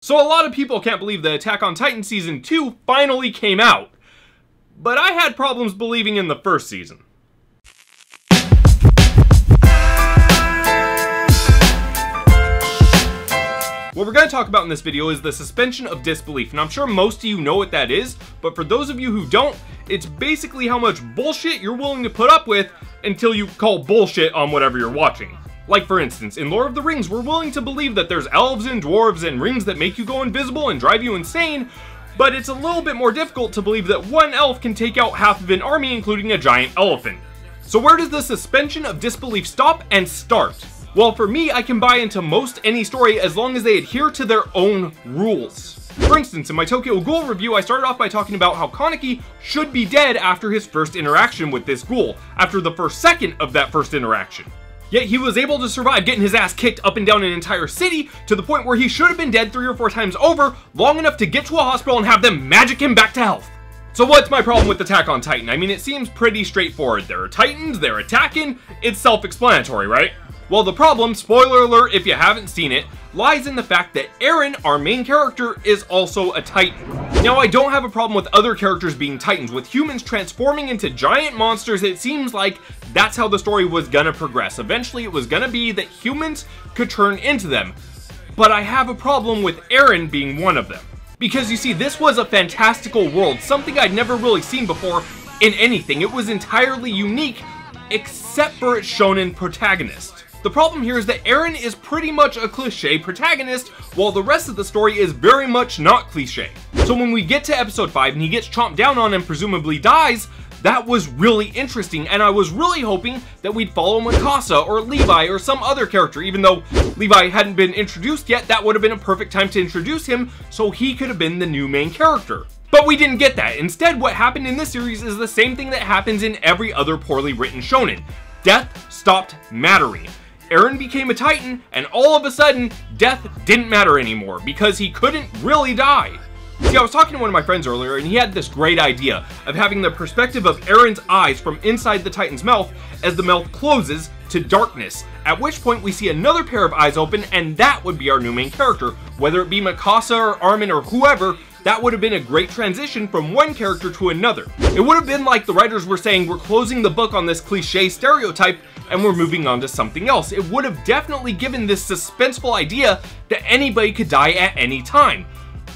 So a lot of people can't believe that Attack on Titan Season 2 finally came out, but I had problems believing in the first season. What we're going to talk about in this video is the suspension of disbelief, and I'm sure most of you know what that is, but for those of you who don't, it's basically how much bullshit you're willing to put up with until you call bullshit on whatever you're watching. Like for instance, in Lord of the Rings, we're willing to believe that there's elves and dwarves and rings that make you go invisible and drive you insane, but it's a little bit more difficult to believe that one elf can take out half of an army, including a giant elephant. So where does the suspension of disbelief stop and start? Well, for me, I can buy into most any story as long as they adhere to their own rules. For instance, in my Tokyo Ghoul review, I started off by talking about how Kaneki should be dead after his first interaction with this ghoul, after the first second of that first interaction. Yet he was able to survive getting his ass kicked up and down an entire city to the point where he should have been dead 3 or 4 times over, long enough to get to a hospital and have them magic him back to health. So what's my problem with Attack on Titan? I mean, it seems pretty straightforward. There are Titans, they're attacking, it's self-explanatory, right? Well, the problem, spoiler alert if you haven't seen it, lies in the fact that Eren, our main character, is also a Titan. Now, I don't have a problem with other characters being Titans. With humans transforming into giant monsters, it seems like that's how the story was gonna progress. Eventually, it was gonna be that humans could turn into them. But I have a problem with Eren being one of them. Because you see, this was a fantastical world, something I'd never really seen before in anything. It was entirely unique, except for its shonen protagonist. The problem here is that Eren is pretty much a cliché protagonist, while the rest of the story is very much not cliché. So when we get to episode 5 and he gets chomped down on and presumably dies, that was really interesting, and I was really hoping that we'd follow Mikasa or Levi or some other character. Even though Levi hadn't been introduced yet, that would have been a perfect time to introduce him so he could have been the new main character. But we didn't get that. Instead, what happened in this series is the same thing that happens in every other poorly written shonen. Death stopped mattering. Eren became a Titan, and all of a sudden, death didn't matter anymore, because he couldn't really die. See, I was talking to one of my friends earlier, and he had this great idea of having the perspective of Eren's eyes from inside the Titan's mouth as the mouth closes to darkness, at which point we see another pair of eyes open, and that would be our new main character. Whether it be Mikasa or Armin or whoever, that would have been a great transition from one character to another. It would have been like the writers were saying, we're closing the book on this cliche stereotype and we're moving on to something else. It would have definitely given this suspenseful idea that anybody could die at any time.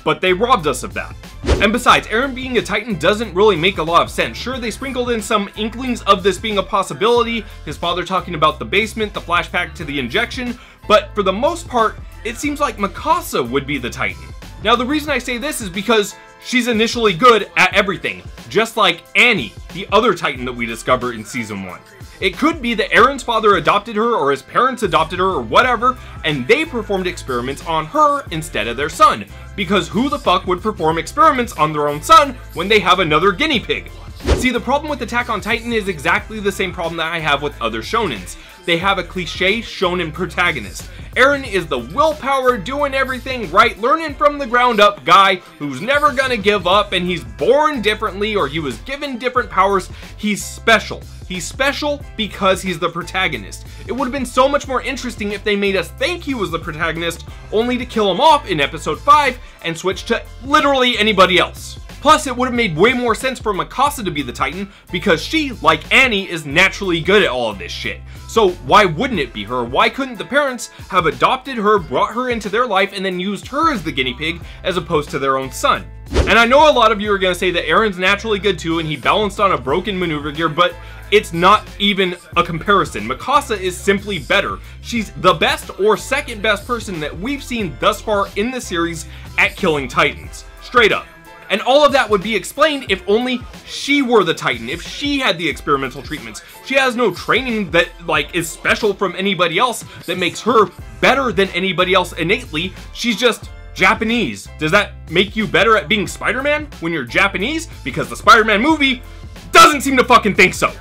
But they robbed us of that. And besides, Eren being a Titan doesn't really make a lot of sense. Sure, they sprinkled in some inklings of this being a possibility, his father talking about the basement, the flashback to the injection, but for the most part, it seems like Mikasa would be the Titan. Now, the reason I say this is because she's initially good at everything, just like Annie, the other Titan that we discover in Season 1. It could be that Eren's father adopted her, or his parents adopted her, or whatever, and they performed experiments on her instead of their son. Because who the fuck would perform experiments on their own son when they have another guinea pig? See, the problem with Attack on Titan is exactly the same problem that I have with other shonens. They have a cliché shonen protagonist. Eren is the willpower, doing everything right, learning from the ground up guy who's never gonna give up, and he's born differently or he was given different powers. He's special. He's special because he's the protagonist. It would have been so much more interesting if they made us think he was the protagonist, only to kill him off in episode 5 and switch to literally anybody else. Plus, it would have made way more sense for Mikasa to be the Titan, because she, like Annie, is naturally good at all of this shit. So why wouldn't it be her? Why couldn't the parents have adopted her, brought her into their life, and then used her as the guinea pig as opposed to their own son? And I know a lot of you are going to say that Eren's naturally good too, and he balanced on a broken maneuver gear, but it's not even a comparison. Mikasa is simply better. She's the best or second best person that we've seen thus far in the series at killing Titans. Straight up. And all of that would be explained if only she were the Titan, if she had the experimental treatments. She has no training that, like, is special from anybody else that makes her better than anybody else innately. She's just Japanese. Does that make you better at being Spider-Man when you're Japanese? Because the Spider-Man movie doesn't seem to fucking think so.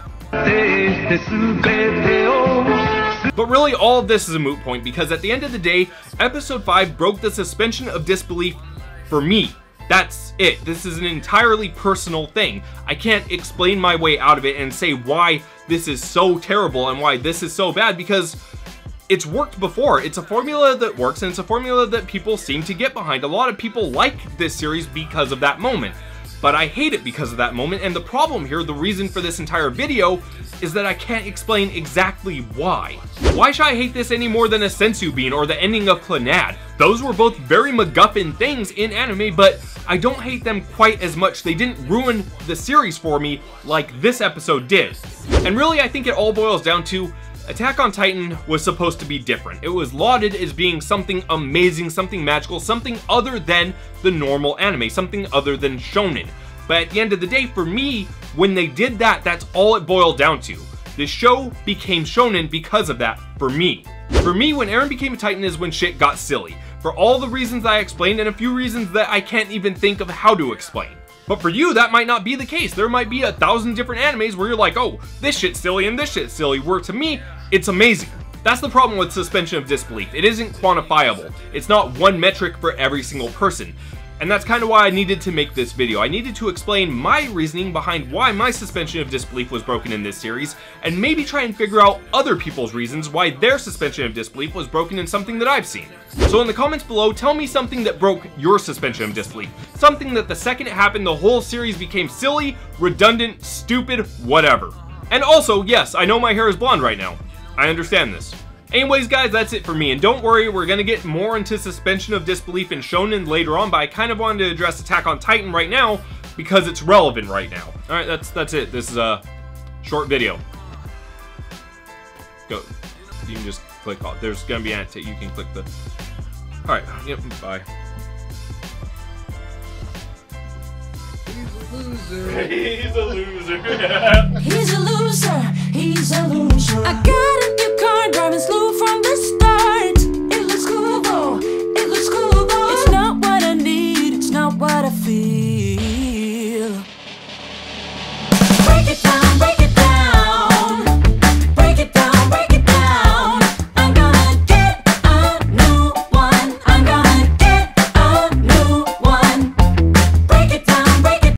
But really, all of this is a moot point, because at the end of the day, episode 5 broke the suspension of disbelief for me. That's it. This is an entirely personal thing. I can't explain my way out of it and say why this is so terrible and why this is so bad, because it's worked before. It's a formula that works, and it's a formula that people seem to get behind. A lot of people like this series because of that moment, but I hate it because of that moment, and the problem here, the reason for this entire video, is that I can't explain exactly why. Why should I hate this any more than a sensu bean or the ending of Clichéd? Those were both very MacGuffin things in anime, but I don't hate them quite as much. They didn't ruin the series for me like this episode did. And really, I think it all boils down to Attack on Titan was supposed to be different. It was lauded as being something amazing, something magical, something other than the normal anime, something other than shonen. But at the end of the day, for me, when they did that, that's all it boiled down to. The show became shonen because of that, for me. For me, when Eren became a Titan is when shit got silly. For all the reasons I explained, and a few reasons that I can't even think of how to explain. But for you, that might not be the case. There might be 1,000 different animes where you're like, oh, this shit's silly and this shit's silly, where to me, it's amazing. That's the problem with suspension of disbelief. It isn't quantifiable. It's not one metric for every single person. And that's kind of why I needed to make this video. I needed to explain my reasoning behind why my suspension of disbelief was broken in this series, and maybe try and figure out other people's reasons why their suspension of disbelief was broken in something that I've seen. So in the comments below, tell me something that broke your suspension of disbelief. Something that the second it happened, the whole series became silly, redundant, stupid, whatever. And also, yes, I know my hair is blonde right now. I understand this. Anyways, guys, that's it for me, and don't worry, we're gonna get more into suspension of disbelief in shonen later on, but I kind of wanted to address Attack on Titan right now because it's relevant right now. Alright, that's it. This is a short video. Go. You can just click off. There's gonna be annotate. You can click the... Alright, yep, bye. He's a loser. He's a loser. He's a loser. I got a new car, driving slow from the start. It looks cool though. It looks cool though. It's not what I need. It's not what I feel. Break it down.